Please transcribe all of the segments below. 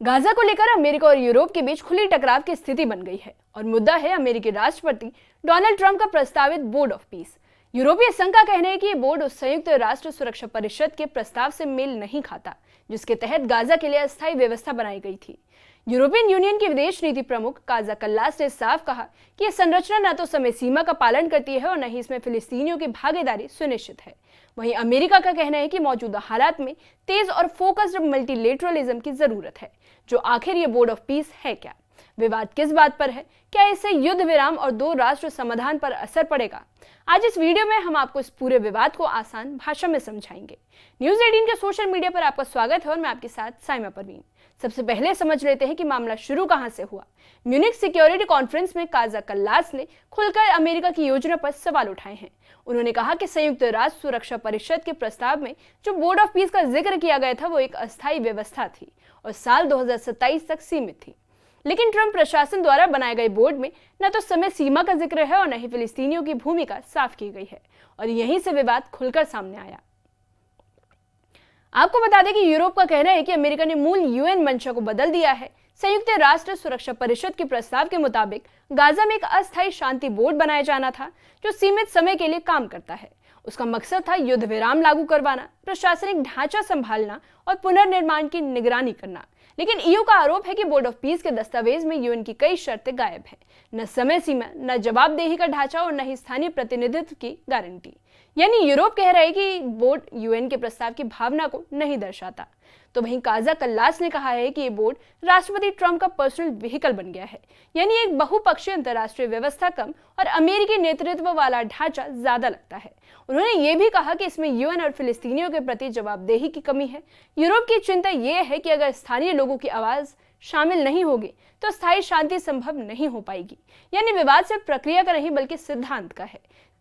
Gaza को लेकर America और यूरोप के बीच खुली टकराव की स्थिति बन गई है और मुद्दा है अमेरिकी राष्ट्रपति डोनाल्ड ट्रंप का प्रस्तावित बोर्ड ऑफ पीस। यूरोपीय संघ का कहना है कि ये बोर्ड उस संयुक्त राष्ट्र सुरक्षा परिषद के प्रस्ताव से मेल नहीं खाता जिसके तहत गाजा के लिए अस्थायी व्यवस्था बनाई गई थी। यूरोपियन यूनियन की विदेश नीति प्रमुख काजा कल्लास ने साफ कहा कि यह संरचना न तो समय सीमा का पालन करती है और न ही इसमें फिलिस्तीनियों की भागीदारी सुनिश्चित है। वहीं अमेरिका का कहना है कि मौजूदा हालात में तेज और फोकस्ड मल्टीलेटरलिज्म की जरूरत है। जो आखिर ये बोर्ड ऑफ पीस है क्या? विवाद किस बात पर है? क्या इससे युद्ध विराम और दो राष्ट्र समाधान पर असर पड़ेगा? आज इस वीडियो में हम आपको इस पूरे विवाद को आसान भाषा में समझाएंगे। न्यूज़ 18 के सोशल मीडिया पर आपका स्वागत है और मैं आपके साथ साइमा परवीन। सबसे पहले समझ लेते हैं कि मामला शुरू कहां से हुआ। म्यूनिख सिक्योरिटी कॉन्फ्रेंस में काजा कल्लास ने खुलकर अमेरिका की योजना पर सवाल उठाए हैं। उन्होंने कहा कि संयुक्त राष्ट्र सुरक्षा परिषद के प्रस्ताव में जो बोर्ड ऑफ पीस का जिक्र किया गया था वो एक अस्थायी व्यवस्था थी और साल 2027 तक सीमित थी। लेकिन ट्रंप प्रशासन द्वारा बनाए गए बोर्ड में न तो समय सीमा का जिक्र है और न ही फिलिस्तीनियों की भूमिका साफ की गई है और यहीं से विवाद खुलकर सामने आया। आपको बता दें कि यूरोप का कहना है कि अमेरिका ने मूल यूएन मंशा को बदल दिया है। संयुक्त राष्ट्र सुरक्षा परिषद के प्रस्ताव के मुताबिक गाजा में एक अस्थायी शांति बोर्ड बनाया जाना था जो सीमित समय के लिए काम करता है। उसका मकसद था युद्ध विराम लागू करवाना, प्रशासनिक ढांचा संभालना और पुनर्निर्माण की निगरानी करना। लेकिन ईयू का आरोप है कि बोर्ड ऑफ पीस के दस्तावेज में यूएन की कई शर्तें गायब हैं, न समय सीमा, न जवाबदेही का ढांचा और न ही स्थानीय प्रतिनिधित्व की गारंटी। यानी यूरोप कह रहा है कि बोर्ड यूएन के प्रस्ताव की भावना को नहीं दर्शाता। तो वहीं काजा कल्लास ने कहा है कि ये बोर्ड राष्ट्रपति ट्रंप का पर्सनल व्हीकल बन गया है, यानी एक बहुपक्षीय अंतर्राष्ट्रीय व्यवस्था कम और अमेरिकी नेतृत्व वाला ढांचा ज्यादा लगता है। उन्होंने ये भी कहा कि इसमें यूएन और फिलिस्तीनियों के प्रति जवाबदेही की कमी है। यूरोप की चिंता ये है कि अगर स्थानीय लोगों की आवाज शामिल नहीं होगी तो स्थायी शांति संभव नहीं हो पाएगी। यानी विवाद सिर्फ प्रक्रिया का नहीं बल्कि सिद्धांत का है।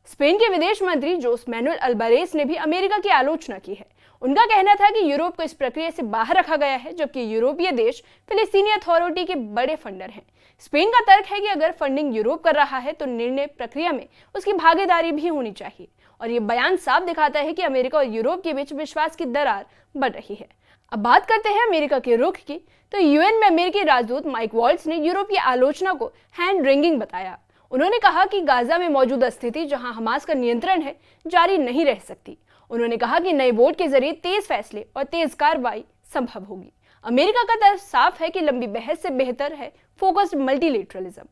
स्पेन के विदेश मंत्री जोस मैनुएल अल्बारेस ने भी अमेरिका की आलोचना की है। उनका कहना था कि यूरोप को इस प्रक्रिया से बाहर रखा गया है जबकि यूरोपीय देश फिलिस्तीनी अथॉरिटी के बड़े फंडर हैं। स्पेन का तर्क है कि अगर फंडिंग यूरोप कर रहा है तो निर्णय प्रक्रिया में उसकी भागीदारी भी होनी चाहिए और ये बयान साफ दिखाता है कि अमेरिका और यूरोप के बीच विश्वास की दरार बढ़ रही है। अब बात करते हैं अमेरिका के रुख की। तो यूएन में अमेरिकी राजदूत माइक वॉल्ट्ज ने यूरोप की आलोचना को हैंड रिंगिंग बताया। उन्होंने कहा कि गाजा में मौजूदा स्थिति जहां हमास का नियंत्रण है जारी नहीं रह सकती। उन्होंने कहा कि नए बोर्ड के जरिए तेज फैसले और तेज कार्रवाई संभव होगी। अमेरिका का तर्क साफ है कि लंबी बहस से बेहतर है फोकस्ड मल्टीलेटरलिज्म।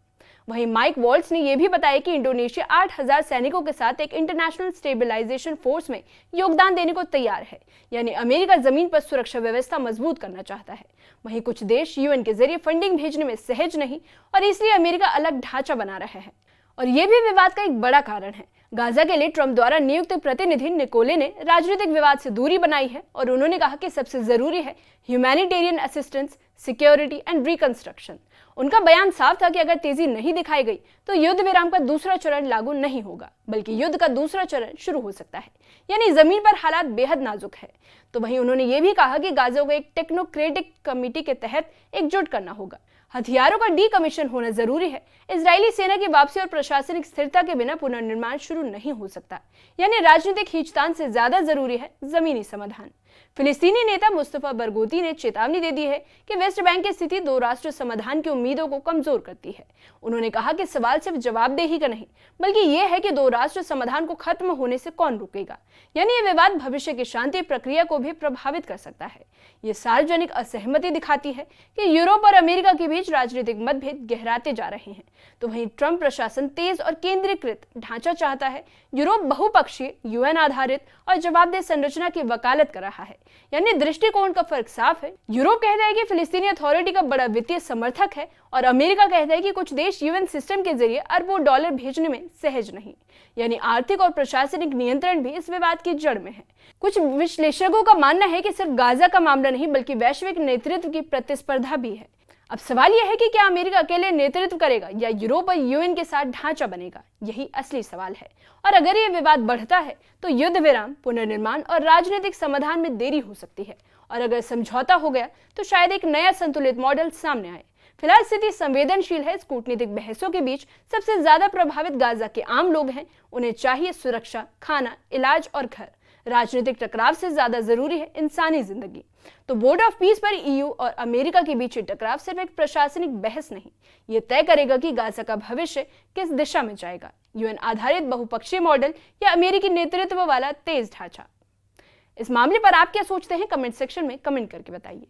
वहीं माइक वॉल्ट्ज ने यह भी बताया कि इंडोनेशिया 8000 सैनिकों के साथ एक इंटरनेशनल स्टेबलाइजेशन फोर्स में योगदान देने को तैयार है। यानी अमेरिका जमीन पर सुरक्षा व्यवस्था मजबूत करना चाहता है। वहीं कुछ देश यूएन के जरिए फंडिंग भेजने में सहज नहीं और इसलिए अमेरिका अलग ढांचा बना रहा है और यह भी विवाद का एक बड़ा कारण है। गाजा के लिए ट्रंप द्वारा नियुक्त प्रतिनिधि निकोले ने राजनीतिक विवाद से दूरी बनाई है और उन्होंने कहा कि सबसे जरूरी है humanitarian assistance, security and reconstruction. उनका बयान साफ था कि अगर तेजी नहीं दिखाई गई तो युद्ध विराम का दूसरा चरण लागू नहीं होगा बल्कि युद्ध का दूसरा चरण शुरू हो सकता है। यानी जमीन पर हालात बेहद नाजुक है। तो वहीं उन्होंने ये भी कहा कि गाजा को एक टेक्नोक्रेटिक कमेटी के तहत एकजुट करना होगा। हथियारों का डीकमीशन होना जरूरी है। इजरायली सेना की वापसी और प्रशासनिक स्थिरता के बिना पुनर्निर्माण शुरू नहीं हो सकता। यानी राजनीतिक खींचतान से ज्यादा जरूरी है जमीनी समाधान। फिलिस्तीनी नेता मुस्तफा बरगोती ने चेतावनी दे दी है कि वेस्ट बैंक की स्थिति दो राष्ट्र समाधान की उम्मीदों को कमजोर करती है। उन्होंने कहा कि सवाल सिर्फ जवाबदेही का नहीं बल्कि यह है कि दो राष्ट्र समाधान को खत्म होने से कौन रुकेगा। यानी यह विवाद भविष्य की शांति प्रक्रिया को भी प्रभावित कर सकता है। ये सार्वजनिक असहमति दिखाती है कि यूरोप और अमेरिका के बीच राजनीतिक मतभेद गहराते जा रहे हैं। तो वहीं ट्रंप प्रशासन तेज और केंद्रीकृत ढांचा चाहता है। यूरोप बहुपक्षीय, यूएन आधारित और जवाबदेह संरचना की वकालत कर रहा है। यानी दृष्टिकोण का फर्क साफ है। यूरोप कहता है कि फिलिस्तीनी अथॉरिटी का बड़ा वित्तीय समर्थक है और अमेरिका कहता है कि कुछ देश यूएन सिस्टम के जरिए अरबों डॉलर भेजने में सहज नहीं। यानी आर्थिक और प्रशासनिक नियंत्रण भी इस विवाद की जड़ में है। कुछ विश्लेषकों का मानना है कि सिर्फ गाजा का मामला नहीं बल्कि वैश्विक नेतृत्व की प्रतिस्पर्धा भी है। अब सवाल यह है कि क्या अमेरिका अकेले नेतृत्व करेगा या यूरोप और यूएन के साथ ढांचा बनेगा? यही असली सवाल है। और अगर यह विवाद बढ़ता है तो युद्ध विराम, पुनर्निर्माण और राजनीतिक समाधान में देरी हो सकती है और अगर समझौता हो गया तो शायद एक नया संतुलित मॉडल सामने आए। फिलहाल स्थिति संवेदनशील है। कूटनीतिक बहसों के बीच सबसे ज्यादा प्रभावित गाजा के आम लोग हैं। उन्हें चाहिए सुरक्षा, खाना, इलाज और घर। राजनीतिक टकराव से ज्यादा जरूरी है इंसानी जिंदगी। तो बोर्ड ऑफ पीस पर ईयू और अमेरिका के बीच टकराव सिर्फ एक प्रशासनिक बहस नहीं, ये तय करेगा कि गाजा का भविष्य किस दिशा में जाएगा, यूएन आधारित बहुपक्षीय मॉडल या अमेरिकी नेतृत्व वाला तेज ढांचा। इस मामले पर आप क्या सोचते हैं, कमेंट सेक्शन में कमेंट करके बताइए।